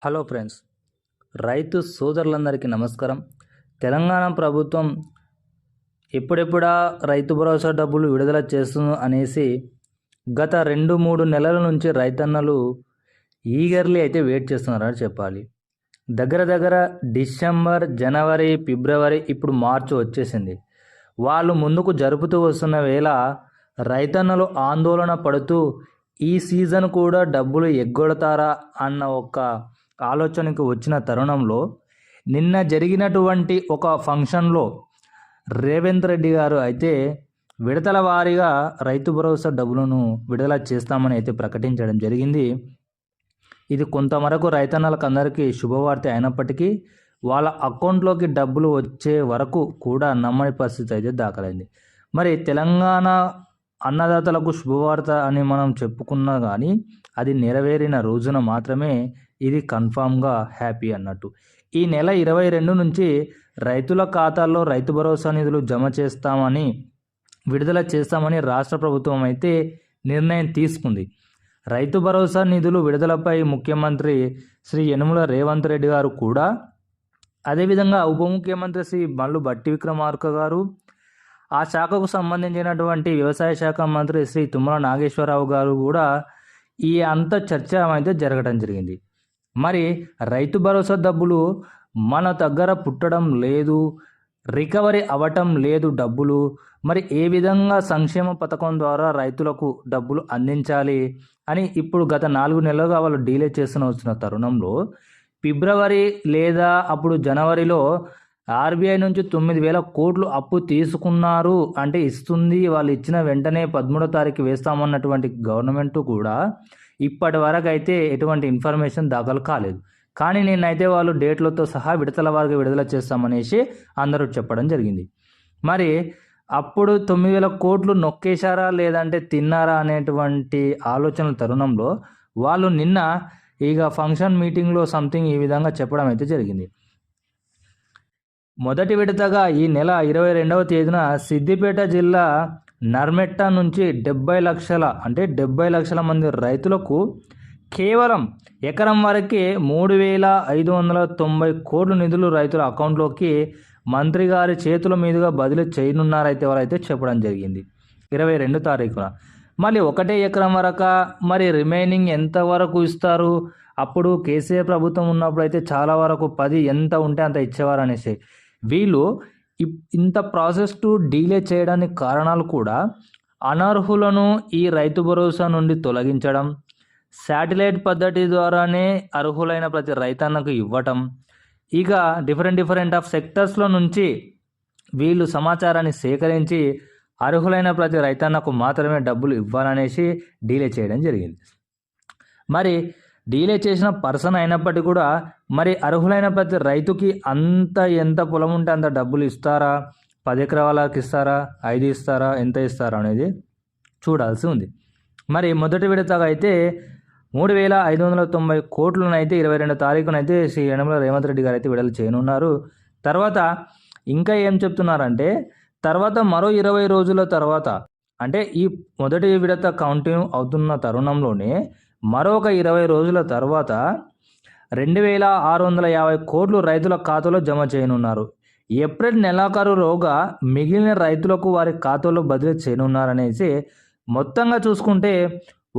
Hello friends, రైతు సోదరులందరికీ నమస్కారం. తెలంగాణ ప్రభుత్వం ఎప్పుడెప్పుడా రైతు భరోసా డబ్బులు విడుదల చేస్తుంది అనేసి గత 2-3 నెలల నుంచి రైతన్నలు ఈగర్లీ అయితే వెయిట్ చేస్తున్నారని చెప్పాలి. దగ్గర డిసెంబర్, జనవరి, ఫిబ్రవరి, ఇప్పుడు మార్చి వచ్చేసింది. వాళ్ళు ముందుకు జరుపుతూ వస్తున్న వేళ రైతన్నలు ఆందోళన పడుతూ ఈ సీజన్ కూడా డబ్బులు ఎగ్గొడతారా అన్న ఒక ఆలోచనకు వచ్చిన తరుణంలో నిన్న జరిగినటువంటి ఒక ఫంక్షన్లో రేవంత్ రెడ్డి గారు అయితే విడతల వారీగా రైతు భరోసా డబ్బులను విడుదల చేస్తామని అయితే ప్రకటించడం జరిగింది. ఇది కొంతవరకు రైతన్నలకు అందరికీ శుభవార్త అయినప్పటికీ వాళ్ళ అకౌంట్లోకి డబ్బులు వచ్చే వరకు కూడా నమ్మని పరిస్థితి అయితే దాఖలైంది. మరి తెలంగాణ అన్నదాతలకు శుభవార్త అని మనం చెప్పుకున్నా కానీ అది నెరవేరిన రోజున మాత్రమే ఇది కన్ఫామ్గా హ్యాపీ అన్నట్టు. ఈ నెల 22 నుంచి రైతుల ఖాతాల్లో రైతు భరోసా నిధులు జమ చేస్తామని, విడుదల చేస్తామని రాష్ట్ర ప్రభుత్వం అయితే నిర్ణయం తీసుకుంది. రైతు భరోసా నిధులు విడుదలపై ముఖ్యమంత్రి శ్రీ యనుమల రేవంత్ రెడ్డి గారు కూడా, అదేవిధంగా ఉప ముఖ్యమంత్రి శ్రీ మల్లు భట్టి విక్రమార్క గారు, ఆ శాఖకు సంబంధించినటువంటి వ్యవసాయ శాఖ మంత్రి శ్రీ తుమ్మల నాగేశ్వరరావు గారు కూడా ఈ అంత చర్చ అయితే జరగడం జరిగింది. మరి రైతు భరోసా డబ్బులు మన దగ్గర పుట్టడం లేదు, రికవరీ అవ్వటం లేదు డబ్బులు. మరి ఏ విధంగా సంక్షేమ పథకం ద్వారా రైతులకు డబ్బులు అందించాలి అని ఇప్పుడు గత 4 నెలలుగా వాళ్ళు డీలే చేస్తూనే వస్తున్న తరుణంలో ఫిబ్రవరి లేదా అప్పుడు జనవరిలో ఆర్బీఐ నుంచి 9,000 కోట్లు అప్పు తీసుకున్నారు అంటే ఇస్తుంది. వాళ్ళు ఇచ్చిన వెంటనే 13వ తారీఖు వేస్తామన్నటువంటి గవర్నమెంట్ కూడా ఇప్పటి వరకు అయితే ఎటువంటి ఇన్ఫర్మేషన్ దాఖలు కాలేదు. కానీ నేనైతే వాళ్ళు డేట్లతో సహా విడతల వారికి విడుదల చేస్తామనేసి అందరూ చెప్పడం జరిగింది. మరి అప్పుడు 9,000 కోట్లు నొక్కేశారా లేదంటే తిన్నారా అనేటువంటి ఆలోచనల తరుణంలో వాళ్ళు నిన్న ఇక ఫంక్షన్ మీటింగ్లో సంథింగ్ ఈ విధంగా చెప్పడం అయితే జరిగింది. మొదటి విడతగా ఈ నెల 22వ తేదీన సిద్దిపేట జిల్లా నర్మెట్ట నుంచి 70 లక్షల మంది రైతులకు కేవలం ఎకరం వరకే 3,590 కోట్ల నిధులు రైతుల అకౌంట్లోకి మంత్రి గారి చేతుల మీదుగా బదిలీ చేయనున్నారైతే ఎవరైతే చెప్పడం జరిగింది 22 తారీఖున. మళ్ళీ 1 ఎకరం వరకు మరి రిమైనింగ్ ఎంతవరకు ఇస్తారు? అప్పుడు కేసీఆర్ ప్రభుత్వం ఉన్నప్పుడు అయితే చాలా వరకు 10 ఎంత ఉంటే అంత ఇచ్చేవారు అనేసి. వీళ్ళు ఇంత ప్రాసెస్ డీలే చేయడానికి కారణాలు కూడా అనర్హులను ఈ రైతు భరోసా నుండి తొలగించడం, శాటిలైట్ పద్ధతి ద్వారానే అర్హులైన ప్రతి రైతన్నకు ఇవ్వటం, ఇక డిఫరెంట్ ఆఫ్ సెక్టర్స్లో నుంచి వీళ్ళు సమాచారాన్ని సేకరించి అర్హులైన ప్రతి రైతన్నకు మాత్రమే డబ్బులు ఇవ్వాలనేసి డీలే చేయడం జరిగింది. మరి డీలే చేసిన పర్సన్ అయినప్పటికీ కూడా మరి అర్హులైన ప్రతి రైతుకి ఎంత పొలం ఉంటే అంత డబ్బులు ఇస్తారా? 10 ఎకరాలకు ఇస్తారా? 5 ఇస్తారా? ఎంత ఇస్తారా అనేది చూడాల్సి ఉంది. మరి మొదటి విడతగా అయితే 3,590 కోట్లను అయితే 22 తారీఖునైతే శ్రీ యనుమల రేవంత్ రెడ్డి గారు అయితే విడుదల చేయనున్నారు. తర్వాత ఇంకా ఏం చెప్తున్నారంటే తర్వాత మరో 20 రోజుల తర్వాత, అంటే ఈ మొదటి విడత కంటిన్యూ అవుతున్న తరుణంలోనే మరొక 20 రోజుల తర్వాత 2,650 కోట్లు రైతుల ఖాతాలో జమ చేయనున్నారు. ఏప్రిల్ నెలాఖరులోగా మిగిలిన రైతులకు వారి ఖాతాలో బదిలీ చేయనున్నారనేసి మొత్తంగా చూసుకుంటే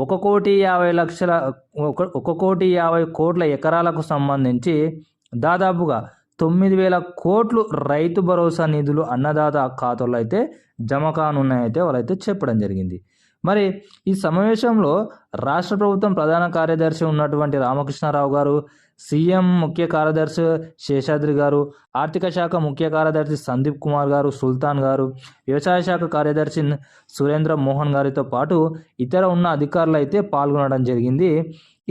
1,50,00,000 కోట్ల ఎకరాలకు సంబంధించి దాదాపుగా 9,000 కోట్లు రైతు భరోసా నిధులు అన్నదాత ఖాతాలో అయితే జమ కానున్నాయైతే వాళ్ళైతే చెప్పడం జరిగింది. మరి ఈ సమావేశంలో రాష్ట్ర ప్రభుత్వం ప్రధాన కార్యదర్శి ఉన్నటువంటి రామకృష్ణారావు గారు, సీఎం ముఖ్య కార్యదర్శి శేషాద్రి గారు, ఆర్థిక శాఖ ముఖ్య కార్యదర్శి సందీప్ కుమార్ గారు, సుల్తాన్ గారు, వ్యవసాయ శాఖ కార్యదర్శి సురేంద్ర మోహన్ గారితో పాటు ఇతర ఉన్న అధికారులు అయితే పాల్గొనడం జరిగింది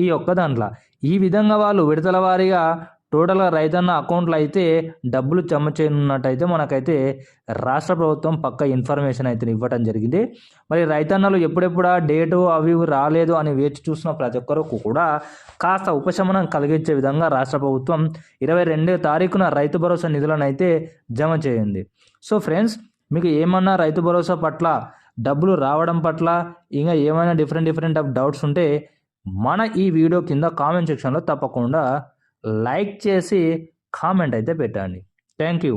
ఈ ఒక్క దాంట్లో. ఈ విధంగా వాళ్ళు విడతల వారీగా టోటల్గా రైతన్న అకౌంట్లో అయితే డబ్బులు జమ చేయనున్నట్టయితే మనకైతే రాష్ట్ర ప్రభుత్వం పక్క ఇన్ఫర్మేషన్ అయితే ఇవ్వడం జరిగింది. మరి రైతన్నలు ఎప్పుడెప్పుడా డేటు అవి రాలేదు అని వేచి చూసిన ప్రతి ఒక్కరికి కూడా కాస్త ఉపశమనం కలిగించే విధంగా రాష్ట్ర ప్రభుత్వం 22 తారీఖున రైతు భరోసా నిధులను అయితే జమ చేయండి. సో ఫ్రెండ్స్, మీకు ఏమన్నా రైతు భరోసా పట్ల, డబ్బులు రావడం పట్ల ఇంకా ఏమైనా డిఫరెంట్ ఆఫ్ డౌట్స్ ఉంటే మన ఈ వీడియో కింద కామెంట్ సెక్షన్లో తప్పకుండా లైక్ చేసి కామెంట్ అయితే పెట్టండి. Thank you.